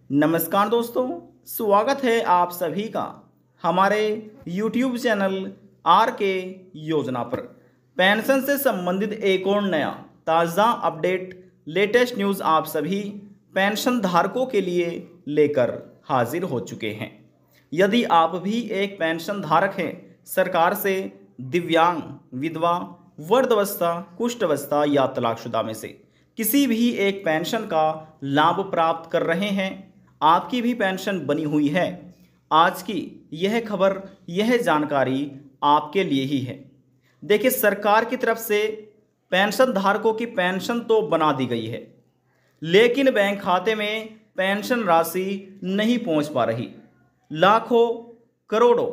नमस्कार दोस्तों, स्वागत है आप सभी का हमारे YouTube चैनल आर के योजना पर। पेंशन से संबंधित एक और नया ताज़ा अपडेट, लेटेस्ट न्यूज़ आप सभी पेंशन धारकों के लिए लेकर हाजिर हो चुके हैं। यदि आप भी एक पेंशन धारक हैं, सरकार से दिव्यांग, विधवा, वृद्धावस्था, कुष्ठावस्था या तलाकशुदा में से किसी भी एक पेंशन का लाभ प्राप्त कर रहे हैं, आपकी भी पेंशन बनी हुई है, आज की यह खबर, यह जानकारी आपके लिए ही है। देखिए, सरकार की तरफ से पेंशन धारकों की पेंशन तो बना दी गई है, लेकिन बैंक खाते में पेंशन राशि नहीं पहुंच पा रही। लाखों करोड़ों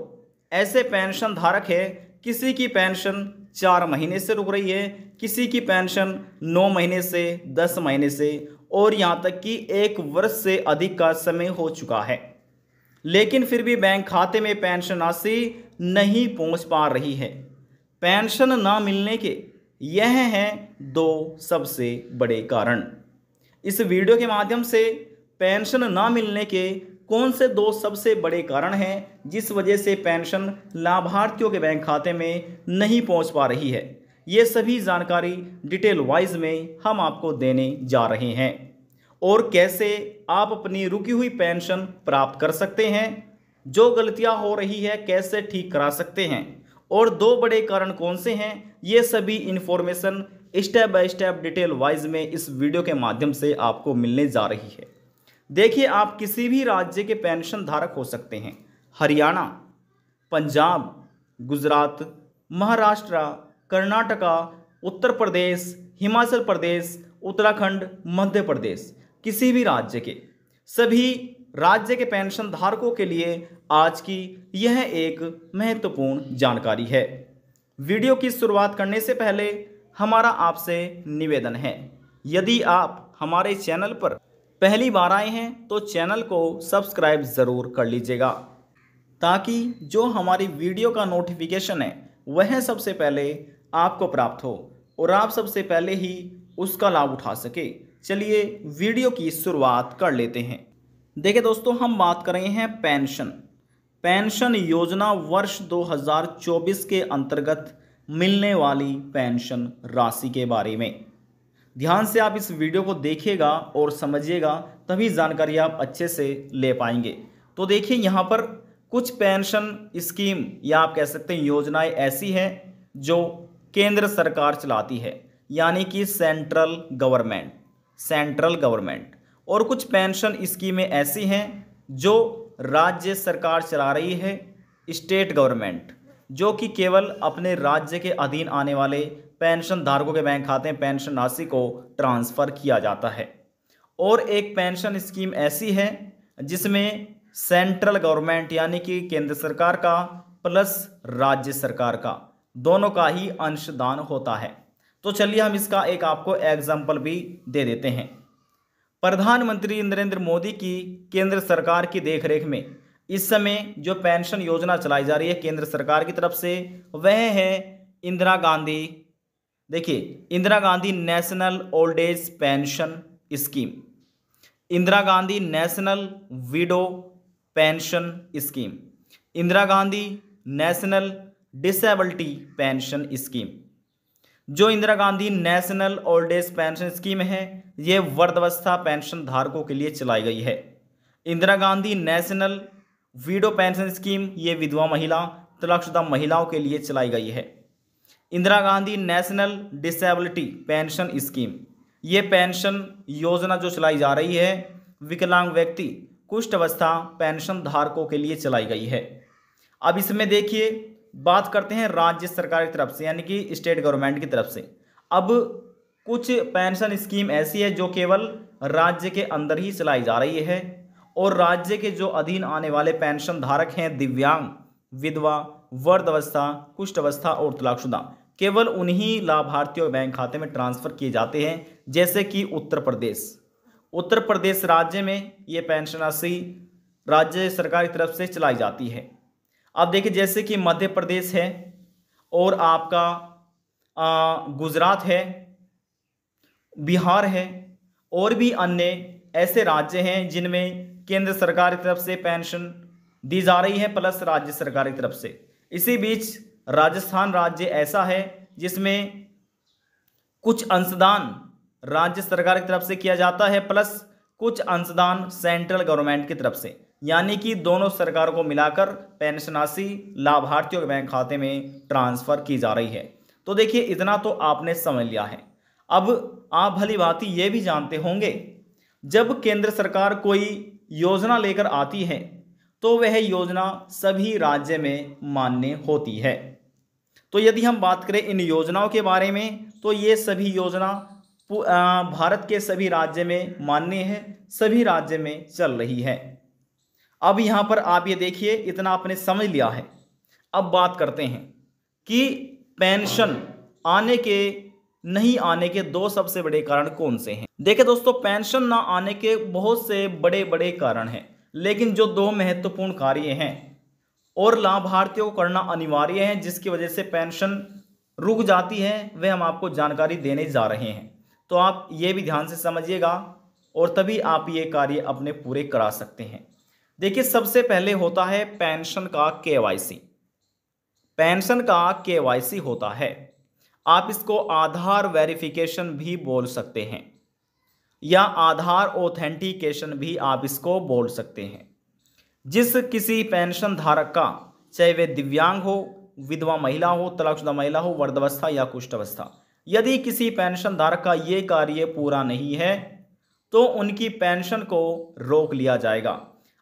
ऐसे पेंशन धारक है, किसी की पेंशन 4 महीने से रुक रही है, किसी की पेंशन 9 महीने से, 10 महीने से और यहाँ तक कि 1 वर्ष से अधिक का समय हो चुका है, लेकिन फिर भी बैंक खाते में पेंशन राशि नहीं पहुँच पा रही है। पेंशन ना मिलने के यह हैं 2 सबसे बड़े कारण। इस वीडियो के माध्यम से पेंशन ना मिलने के कौन से 2 सबसे बड़े कारण हैं जिस वजह से पेंशन लाभार्थियों के बैंक खाते में नहीं पहुंच पा रही है, ये सभी जानकारी डिटेल वाइज में हम आपको देने जा रहे हैं और कैसे आप अपनी रुकी हुई पेंशन प्राप्त कर सकते हैं, जो गलतियां हो रही है कैसे ठीक करा सकते हैं और 2 बड़े कारण कौन से हैं, ये सभी information step by step detail wise में इस वीडियो के माध्यम से आपको मिलने जा रही है। देखिए, आप किसी भी राज्य के पेंशन धारक हो सकते हैं। हरियाणा, पंजाब, गुजरात, महाराष्ट्र, कर्नाटका, उत्तर प्रदेश, हिमाचल प्रदेश, उत्तराखंड, मध्य प्रदेश, किसी भी राज्य के सभी राज्य के पेंशन धारकों के लिए आज की यह एक महत्वपूर्ण जानकारी है। वीडियो की शुरुआत करने से पहले हमारा आपसे निवेदन है, यदि आप हमारे चैनल पर पहली बार आए हैं तो चैनल को सब्सक्राइब ज़रूर कर लीजिएगा, ताकि जो हमारी वीडियो का नोटिफिकेशन है वह सबसे पहले आपको प्राप्त हो और आप सबसे पहले ही उसका लाभ उठा सके। चलिए वीडियो की शुरुआत कर लेते हैं। देखिए दोस्तों, हम बात कर रहे हैं पेंशन योजना वर्ष 2024 के अंतर्गत मिलने वाली पेंशन राशि के बारे में। ध्यान से आप इस वीडियो को देखिएगा और समझिएगा, तभी जानकारी आप अच्छे से ले पाएंगे। तो देखिए, यहाँ पर कुछ पेंशन स्कीम या आप कह सकते हैं योजनाएं ऐसी हैं जो केंद्र सरकार चलाती है, यानी कि सेंट्रल गवर्नमेंट, और कुछ पेंशन स्कीमें ऐसी हैं जो राज्य सरकार चला रही है, स्टेट गवर्नमेंट, जो कि केवल अपने राज्य के अधीन आने वाले पेंशन धारकों के बैंक खाते में पेंशन राशि को ट्रांसफ़र किया जाता है। और एक पेंशन स्कीम ऐसी है जिसमें सेंट्रल गवर्नमेंट यानी कि केंद्र सरकार का प्लस राज्य सरकार का दोनों का ही अंशदान होता है। तो चलिए हम इसका एक आपको एग्जाम्पल भी दे देते हैं। प्रधानमंत्री नरेंद्र मोदी की केंद्र सरकार की देखरेख में इस समय जो पेंशन योजना चलाई जा रही है केंद्र सरकार की तरफ से, वह है इंदिरा गांधी। देखिए, Indira Gandhi national old age pension scheme, Indira Gandhi national widow pension scheme, Indira Gandhi national disability pension scheme. जो Indira Gandhi national old age pension scheme है, ये वृद्धावस्था पेंशन धारकों के लिए चलाई गई है। Indira Gandhi national widow pension scheme, ये विधवा महिला, तलाकशुदा महिलाओं के लिए चलाई गई है। Indira Gandhi national disability pension scheme, ये पेंशन योजना जो चलाई जा रही है विकलांग व्यक्ति, कुष्ठावस्था पेंशन धारकों के लिए चलाई गई है। अब इसमें देखिए, बात करते हैं राज्य सरकार की तरफ से, यानी कि स्टेट गवर्नमेंट की तरफ से। अब कुछ पेंशन स्कीम ऐसी है जो केवल राज्य के अंदर ही चलाई जा रही है और राज्य के जो अधीन आने वाले पेंशन धारक हैं दिव्यांग, विधवा, वृद्धावस्था, कुष्ठावस्था और तलाकशुदा, केवल उन्हीं लाभार्थियों बैंक खाते में ट्रांसफ़र किए जाते हैं। जैसे कि उत्तर प्रदेश राज्य में ये पेंशन राशि राज्य सरकार की तरफ से चलाई जाती है। अब देखिए, जैसे कि मध्य प्रदेश है और आपका गुजरात है, बिहार है और भी अन्य ऐसे राज्य हैं जिनमें केंद्र सरकार की तरफ से पेंशन दी जा रही है प्लस राज्य सरकार की तरफ से। इसी बीच राजस्थान राज्य ऐसा है जिसमें कुछ अंशदान राज्य सरकार की तरफ से किया जाता है प्लस कुछ अंशदान सेंट्रल गवर्नमेंट की तरफ से, यानी कि दोनों सरकारों को मिलाकर पेंशन राशि लाभार्थियों के बैंक खाते में ट्रांसफर की जा रही है। तो देखिए इतना तो आपने समझ लिया है। अब आप भली भांति ये भी जानते होंगे जब केंद्र सरकार कोई योजना लेकर आती है तो वह योजना सभी राज्य में मान्य होती है। तो यदि हम बात करें इन योजनाओं के बारे में तो ये सभी योजना भारत के सभी राज्य में मान्य है, सभी राज्य में चल रही है। अब यहाँ पर आप ये देखिए इतना आपने समझ लिया है। अब बात करते हैं कि पेंशन आने के नहीं आने के दो सबसे बड़े कारण कौन से हैं। देखिए दोस्तों, पेंशन ना आने के बहुत से बड़े बड़े कारण हैं, लेकिन जो दो महत्वपूर्ण कार्य हैं और लाभार्थियों को करना अनिवार्य है जिसकी वजह से पेंशन रुक जाती है, वह हम आपको जानकारी देने जा रहे हैं। तो आप ये भी ध्यान से समझिएगा और तभी आप ये कार्य अपने पूरे करा सकते हैं। देखिए सबसे पहले होता है पेंशन का केवाईसी। पेंशन का केवाईसी होता है, आप इसको आधार वेरिफिकेशन भी बोल सकते हैं या आधार ऑथेंटिकेशन भी आप इसको बोल सकते हैं। जिस किसी पेंशन धारक का, चाहे वे दिव्यांग हो, विधवा महिला हो, तलाकशुदा महिला हो, वृद्धावस्था या कुष्ठावस्था, यदि किसी पेंशन धारक का ये कार्य पूरा नहीं है तो उनकी पेंशन को रोक लिया जाएगा।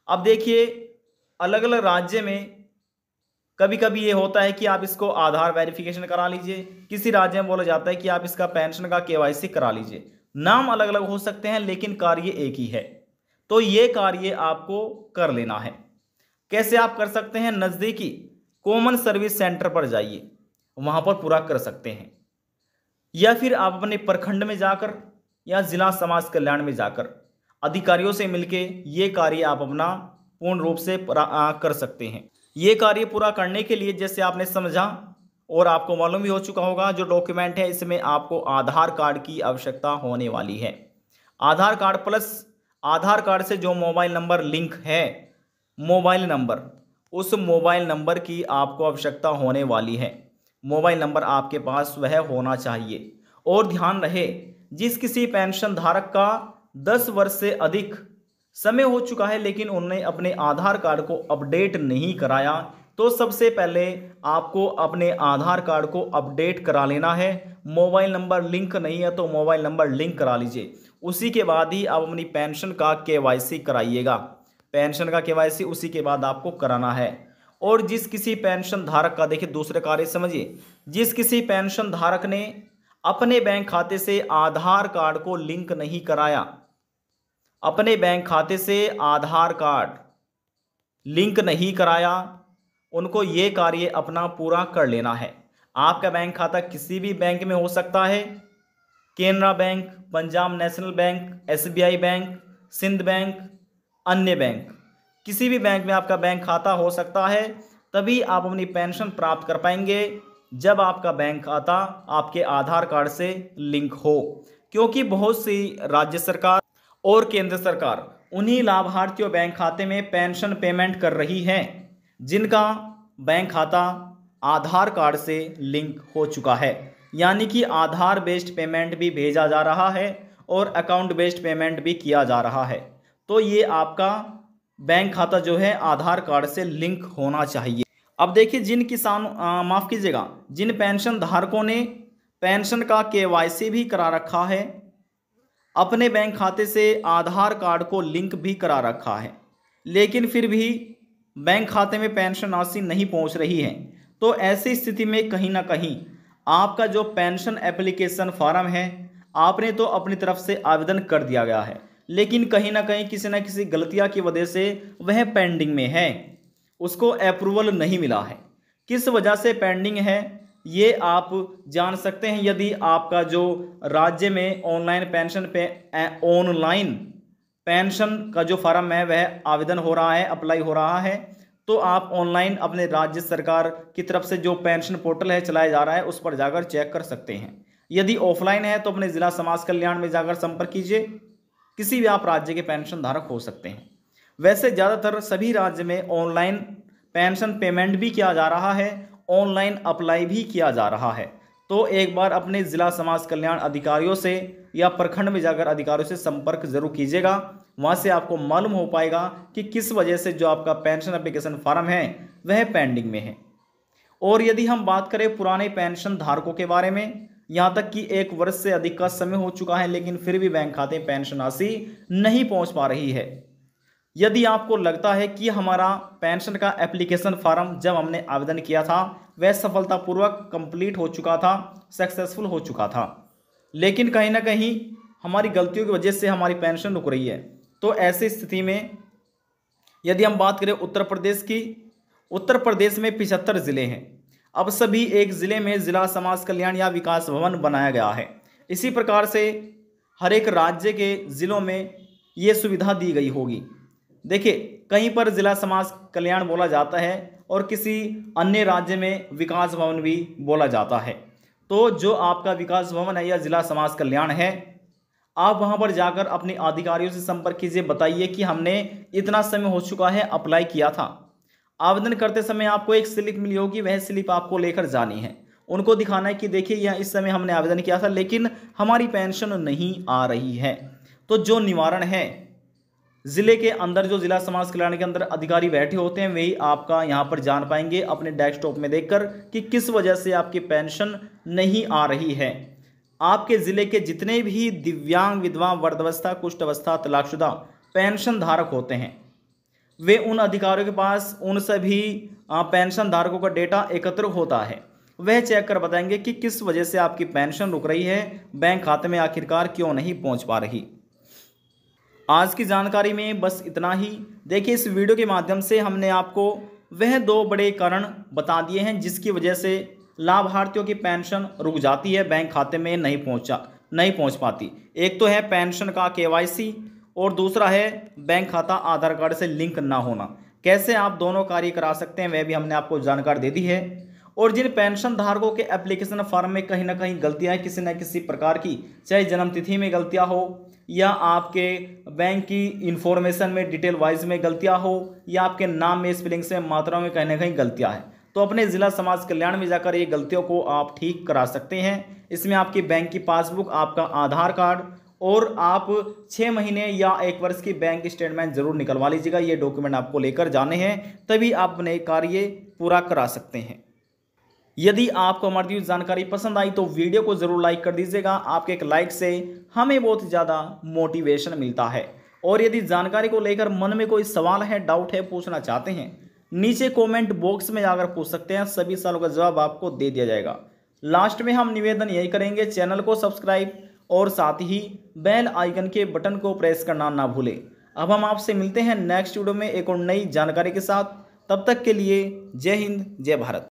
अब देखिए अलग अलग राज्य में कभी कभी ये होता है कि आप इसको आधार वेरिफिकेशन करा लीजिए, किसी राज्य में बोला जाता है कि आप इसका पेंशन का केवाईसी करा लीजिए। नाम अलग अलग हो सकते हैं लेकिन कार्य एक ही है। तो ये कार्य आपको कर लेना है। कैसे आप कर सकते हैं? नज़दीकी कॉमन सर्विस सेंटर पर जाइए, वहाँ पर पूरा कर सकते हैं, या फिर आप अपने प्रखंड में जाकर या जिला समाज कल्याण में जाकर अधिकारियों से मिलके ये कार्य आप अपना पूर्ण रूप से कर सकते हैं। ये कार्य पूरा करने के लिए जैसे आपने समझा और आपको मालूम भी हो चुका होगा, जो डॉक्यूमेंट है इसमें आपको आधार कार्ड की आवश्यकता होने वाली है। आधार कार्ड प्लस आधार कार्ड से जो मोबाइल नंबर लिंक है, मोबाइल नंबर, उस मोबाइल नंबर की आपको आवश्यकता होने वाली है। मोबाइल नंबर आपके पास वह होना चाहिए। और ध्यान रहे, जिस किसी पेंशन धारक का 10 वर्ष से अधिक समय हो चुका है लेकिन उन्होंने अपने आधार कार्ड को अपडेट नहीं कराया, तो सबसे पहले आपको अपने आधार कार्ड को अपडेट करा लेना है। मोबाइल नंबर लिंक नहीं है तो मोबाइल नंबर लिंक करा लीजिए, उसी के बाद ही आप अपनी पेंशन का केवाईसी कराइएगा। पेंशन का केवाईसी उसी के बाद आपको कराना है। और जिस किसी पेंशन धारक का, देखिए दूसरे कार्य समझिए, जिस किसी पेंशन धारक ने अपने बैंक खाते से आधार कार्ड को लिंक नहीं कराया, अपने बैंक खाते से आधार कार्ड लिंक नहीं कराया, उनको ये कार्य अपना पूरा कर लेना है। आपका बैंक खाता किसी भी बैंक में हो सकता है, Canara bank, Punjab national bank, SBI bank, Sindh bank, अन्य बैंक, किसी भी बैंक में आपका बैंक खाता हो सकता है। तभी आप अपनी पेंशन प्राप्त कर पाएंगे जब आपका बैंक खाता आपके आधार कार्ड से लिंक हो, क्योंकि बहुत सी राज्य सरकार और केंद्र सरकार उन्हीं लाभार्थियों बैंक खाते में पेंशन पेमेंट कर रही है जिनका बैंक खाता आधार कार्ड से लिंक हो चुका है। यानी कि आधार बेस्ड पेमेंट भी भेजा जा रहा है और अकाउंट बेस्ड पेमेंट भी किया जा रहा है। तो ये आपका बैंक खाता जो है आधार कार्ड से लिंक होना चाहिए। अब देखिए, जिन किसान माफ़ कीजिएगा, जिन पेंशन धारकों ने पेंशन का केवाईसी भी करा रखा है, अपने बैंक खाते से आधार कार्ड को लिंक भी करा रखा है, लेकिन फिर भी बैंक खाते में पेंशन राशि नहीं पहुंच रही है, तो ऐसी स्थिति में कहीं ना कहीं आपका जो पेंशन एप्लीकेशन फॉर्म है आपने तो अपनी तरफ से आवेदन कर दिया गया है, लेकिन कहीं ना कहीं किसी न किसी गलतियां की वजह से वह पेंडिंग में है, उसको अप्रूवल नहीं मिला है। किस वजह से पेंडिंग है ये आप जान सकते हैं। यदि आपका जो राज्य में ऑनलाइन पेंशन का जो फॉर्म है वह आवेदन हो रहा है, अप्लाई हो रहा है, तो आप ऑनलाइन अपने राज्य सरकार की तरफ से जो पेंशन पोर्टल है चलाया जा रहा है उस पर जाकर चेक कर सकते हैं। यदि ऑफलाइन है तो अपने जिला समाज कल्याण में जाकर संपर्क कीजिए किसी भी आप राज्य के पेंशन धारक हो सकते हैं। वैसे ज़्यादातर सभी राज्य में ऑनलाइन पेंशन पेमेंट भी किया जा रहा है, ऑनलाइन अप्लाई भी किया जा रहा है। तो एक बार अपने जिला समाज कल्याण अधिकारियों से या प्रखंड में जाकर अधिकारियों से संपर्क जरूर कीजिएगा। वहां से आपको मालूम हो पाएगा कि किस वजह से जो आपका पेंशन एप्लीकेशन फॉर्म है वह पेंडिंग में है। और यदि हम बात करें पुराने पेंशन धारकों के बारे में, यहाँ तक कि 1 वर्ष से अधिक का समय हो चुका है लेकिन फिर भी बैंक खाते में पेंशन राशि नहीं पहुंच पा रही है। यदि आपको लगता है कि हमारा पेंशन का एप्लीकेशन फॉर्म जब हमने आवेदन किया था वह सफलतापूर्वक कंप्लीट हो चुका था, सक्सेसफुल हो चुका था, लेकिन कहीं ना कहीं हमारी गलतियों की वजह से हमारी पेंशन रुक रही है, तो ऐसी स्थिति में यदि हम बात करें उत्तर प्रदेश की, उत्तर प्रदेश में 75 जिले हैं। अब सभी एक ज़िले में जिला समाज कल्याण या विकास भवन बनाया गया है। इसी प्रकार से हर एक राज्य के ज़िलों में ये सुविधा दी गई होगी। देखिए, कहीं पर जिला समाज कल्याण बोला जाता है और किसी अन्य राज्य में विकास भवन भी बोला जाता है। तो जो आपका विकास भवन है या जिला समाज कल्याण है, आप वहां पर जाकर अपने अधिकारियों से संपर्क कीजिए, बताइए कि हमने इतना समय हो चुका है अप्लाई किया था। आवेदन करते समय आपको एक स्लिप मिली होगी, वह स्लिप आपको लेकर जानी है, उनको दिखाना है कि देखिए यह इस समय हमने आवेदन किया था लेकिन हमारी पेंशन नहीं आ रही है। तो जो निवारण है, जिले के अंदर जो जिला समाज कल्याण के अंदर अधिकारी बैठे होते हैं वही आपका यहाँ पर जान पाएंगे अपने डेस्कटॉप में देखकर कि किस वजह से आपकी पेंशन नहीं आ रही है। आपके ज़िले के जितने भी दिव्यांग, विधवा, वृद्धावस्था, कुष्ठ अवस्था, तलाकशुदा पेंशन धारक होते हैं वे उन अधिकारियों के पास उन सभी पेंशन धारकों का डेटा एकत्र होता है। वह चेक कर बताएंगे कि किस वजह से आपकी पेंशन रुक रही है, बैंक खाते में आखिरकार क्यों नहीं पहुंच पा रही। आज की जानकारी में बस इतना ही। देखिए, इस वीडियो के माध्यम से हमने आपको वह 2 बड़े कारण बता दिए हैं जिसकी वजह से लाभार्थियों की पेंशन रुक जाती है, बैंक खाते में नहीं पहुंच पाती। एक तो है पेंशन का KYC और दूसरा है बैंक खाता आधार कार्ड से लिंक ना होना। कैसे आप दोनों कार्य करा सकते हैं वह भी हमने आपको जानकारी दे दी है। और जिन पेंशन धारकों के एप्लीकेशन फॉर्म में कहीं ना कहीं गलतियां हैं, किसी न किसी प्रकार की, चाहे जन्म तिथि में गलतियां हो या आपके बैंक की इंफॉर्मेशन में डिटेल वाइज में गलतियां हो या आपके नाम में स्पेलिंग से मात्राओं में कहीं ना कहीं गलतियां हैं, तो अपने जिला समाज कल्याण में जाकर ये गलतियों को आप ठीक करा सकते हैं। इसमें आपकी बैंक की पासबुक, आपका आधार कार्ड और आप 6 महीने या 1 वर्ष की बैंक स्टेटमेंट जरूर निकलवा लीजिएगा। ये डॉक्यूमेंट आपको लेकर जाने हैं, तभी आप अपने कार्य पूरा करा सकते हैं। यदि आपको हमारी जानकारी पसंद आई तो वीडियो को जरूर लाइक कर दीजिएगा। आपके एक लाइक से हमें बहुत ज़्यादा मोटिवेशन मिलता है। और यदि जानकारी को लेकर मन में कोई सवाल है, डाउट है, पूछना चाहते हैं, नीचे कमेंट बॉक्स में जाकर पूछ सकते हैं। सभी सवालों का जवाब आपको दे दिया जाएगा। लास्ट में हम निवेदन यही करेंगे, चैनल को सब्सक्राइब और साथ ही बेल आइकन के बटन को प्रेस करना ना भूलें। अब हम आपसे मिलते हैं नेक्स्ट वीडियो में एक और नई जानकारी के साथ। तब तक के लिए जय हिंद, जय भारत।